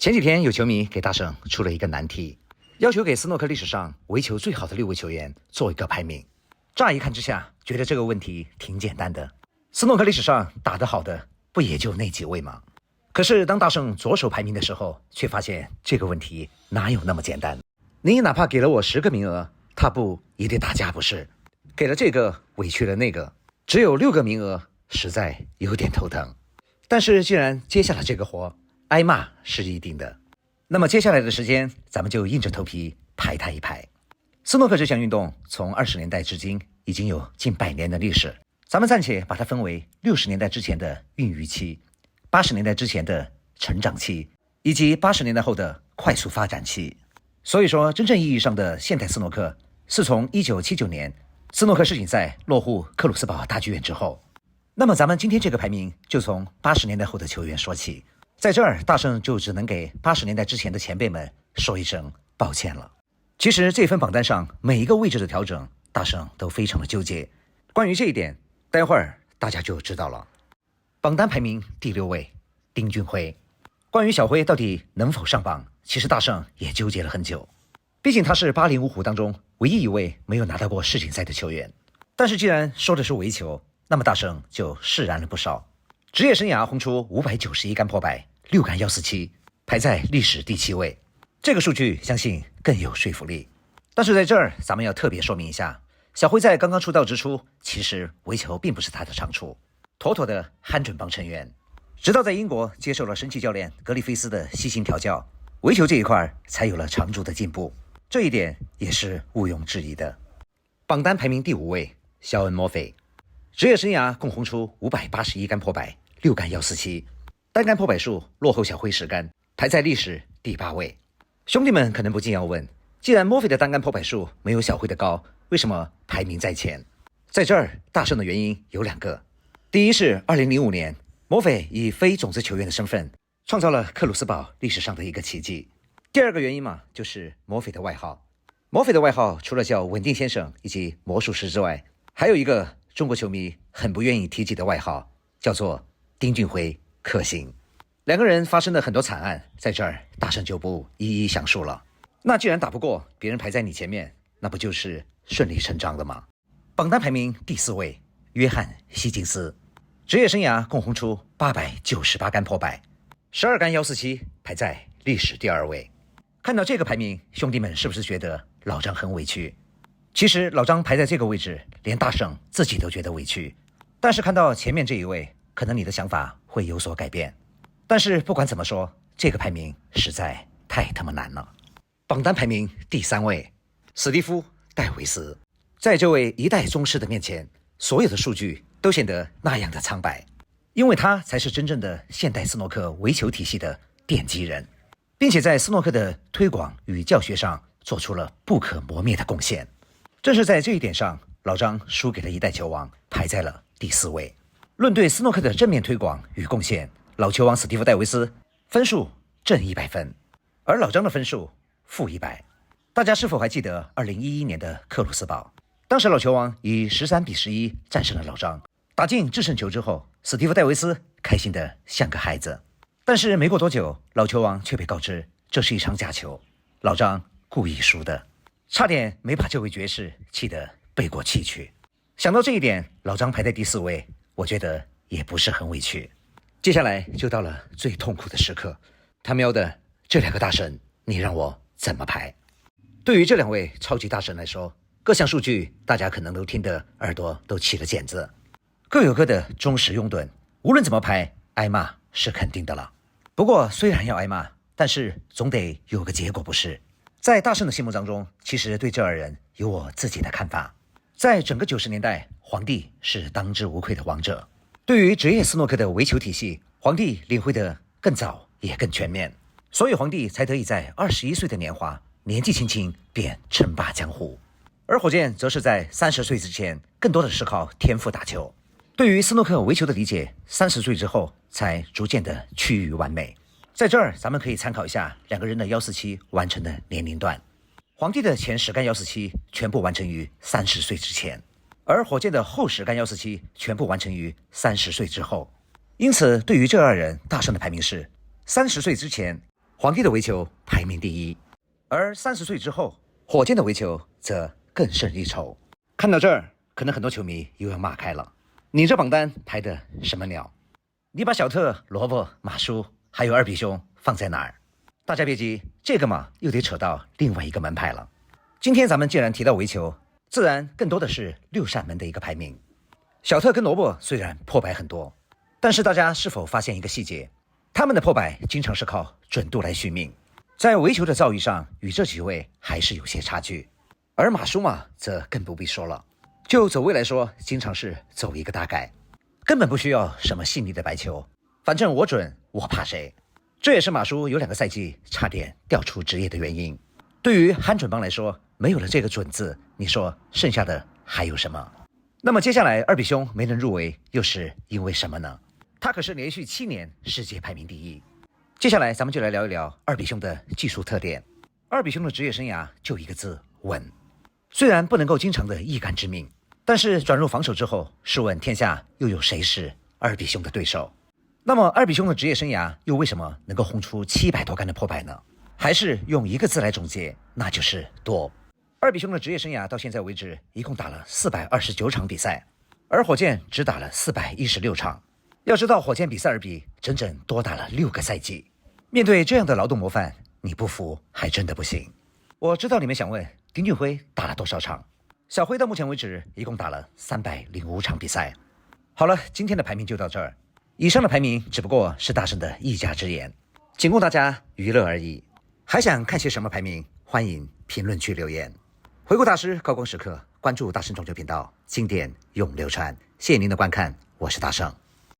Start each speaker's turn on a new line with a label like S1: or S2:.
S1: 前几天有球迷给大圣出了一个难题，要求给斯诺克历史上围球最好的6位球员做一个排名。乍一看之下，觉得这个问题挺简单的。斯诺克历史上打得好的不也就那几位吗？可是当大圣着手排名的时候，却发现这个问题哪有那么简单。你哪怕给了我10个名额，踏步也得打架不是？给了这个委屈了那个，只有6个名额，实在有点头疼。但是既然接下了这个活，挨骂是一定的。那么接下来的时间，咱们就硬着头皮排他一排。斯诺克这项运动从20年代至今已经有近100年的历史，咱们暂且把它分为60年代之前的孕育期、80年代之前的成长期，以及80年代后的快速发展期。所以说，真正意义上的现代斯诺克是从1979年斯诺克世锦赛落户克鲁斯堡大剧院之后。那么咱们今天这个排名就从80年代后的球员说起。在这儿，大圣就只能给80年代之前的前辈们说一声抱歉了。其实这份榜单上每一个位置的调整，大圣都非常的纠结。关于这一点，待会儿大家就知道了。榜单排名第6位，丁俊晖。关于小辉到底能否上榜，其实大圣也纠结了很久。毕竟他是80五虎当中唯一一位没有拿到过世锦赛的球员。但是既然说的是围球，那么大圣就释然了不少。职业生涯轰出591杆破百，6杆147，排在历史第7位。这个数据相信更有说服力。但是在这儿咱们要特别说明一下，小辉在刚刚出道之初，其实围球并不是他的长处，妥妥的憨准帮成员。直到在英国接受了神奇教练格里菲斯的悉心调教，围球这一块才有了长足的进步，这一点也是毋庸置疑的。榜单排名第5位，肖恩·墨菲。职业生涯共轰出581杆破百，6杆147，单杆破百数落后小辉10杆，排在历史第8位。兄弟们可能不禁要问，既然墨菲的单杆破百数没有小辉的高，为什么排名在前？在这儿大胜的原因有2个。第一是2005年，墨菲以非种子球员的身份创造了克鲁斯堡历史上的一个奇迹。第2个原因嘛，就是墨菲的外号。墨菲的外号除了叫稳定先生以及魔术师之外，还有一个中国球迷很不愿意提及的外号，叫做丁俊晖克星。2个人发生了很多惨案，在这儿大圣就不一一详述了。那既然打不过别人排在你前面，那不就是顺理成章的吗？榜单排名第4位，约翰·希金斯。职业生涯共轰出898杆破百，12杆147，排在历史第2位。看到这个排名，兄弟们是不是觉得老张很委屈？其实老张排在这个位置，连大圣自己都觉得委屈。但是看到前面这一位，可能你的想法会有所改变。但是不管怎么说，这个排名实在太他妈难了。榜单排名第3位，史蒂夫·戴维斯。在这位一代宗师的面前，所有的数据都显得那样的苍白，因为他才是真正的现代斯诺克围球体系的奠基人，并且在斯诺克的推广与教学上做出了不可磨灭的贡献。正是在这一点上，老张输给了一代球王，排在了第4位。论对斯诺克的正面推广与贡献，老球王史蒂夫·戴维斯分数正100分，而老张的分数负100。大家是否还记得2011年的克鲁斯堡？当时老球王以13-11战胜了老张，打进制胜球之后，史蒂夫·戴维斯开心的像个孩子。但是没过多久，老球王却被告知这是一场假球，老张故意输的，差点没把这位爵士气得背过气去。想到这一点，老张排在第4位，我觉得也不是很委屈。接下来就到了最痛苦的时刻，他喵的，这2个大神，你让我怎么排？对于这2位超级大神来说，各项数据大家可能都听得耳朵都起了茧子，各有各的忠实拥趸，无论怎么排，挨骂是肯定的了。不过虽然要挨骂，但是总得有个结果不是？在大圣的心目当中，其实对这2人有我自己的看法。在整个90年代，皇帝是当之无愧的王者。对于职业斯诺克的围球体系，皇帝领会的更早也更全面，所以皇帝才得以在21岁的年华，年纪轻轻便称霸江湖。而火箭则是在30岁之前，更多的是靠天赋打球。对于斯诺克围球的理解，30岁之后才逐渐的趋于完美。在这儿咱们可以参考一下2个人的147完成的年龄段。皇帝的前10杆147全部完成于30岁之前，而火箭的后10杆147全部完成于30岁之后。因此对于这2人，大圣的排名是30岁之前皇帝的围球排名第一，而30岁之后，火箭的围球则更胜一筹。看到这儿，可能很多球迷又要骂开了，你这榜单排的什么鸟？你把小特、萝卜、马叔还有二比兄放在哪儿？大家别急，这个嘛又得扯到另外一个门派了。今天咱们既然提到围球，自然更多的是6扇门的一个排名。小特跟萝卜虽然破百很多，但是大家是否发现一个细节？他们的破百经常是靠准度来续命，在围球的造诣上与这几位还是有些差距。而马叔嘛，则更不必说了，就走位来说，经常是走一个大概，根本不需要什么细腻的白球，反正我准，我怕谁？这也是马叔有2个赛季差点调出职业的原因。对于憨准帮来说，没有了这个准字，你说剩下的还有什么？那么接下来二比兄没能入围，又是因为什么呢？他可是连续7年世界排名第一。接下来咱们就来聊一聊二比兄的技术特点。二比兄的职业生涯就一个字：稳。虽然不能够经常的一杆致命，但是转入防守之后，试问天下又有谁是二比兄的对手？那么二比兄的职业生涯又为什么能够轰出700多杆的破百呢？还是用一个字来总结，那就是多。二比兄的职业生涯到现在为止，一共打了429场比赛，而火箭只打了416场。要知道火箭比塞尔比整整多打了6个赛季。面对这样的劳动模范，你不服还真的不行。我知道你们想问，丁俊晖打了多少场？小辉到目前为止一共打了305场比赛。好了，今天的排名就到这儿。以上的排名只不过是大圣的一家之言，仅供大家娱乐而已。还想看些什么排名？欢迎评论区留言。回顾大师高光时刻，关注大圣中球频道，经典永流传。谢谢您的观看，我是大圣。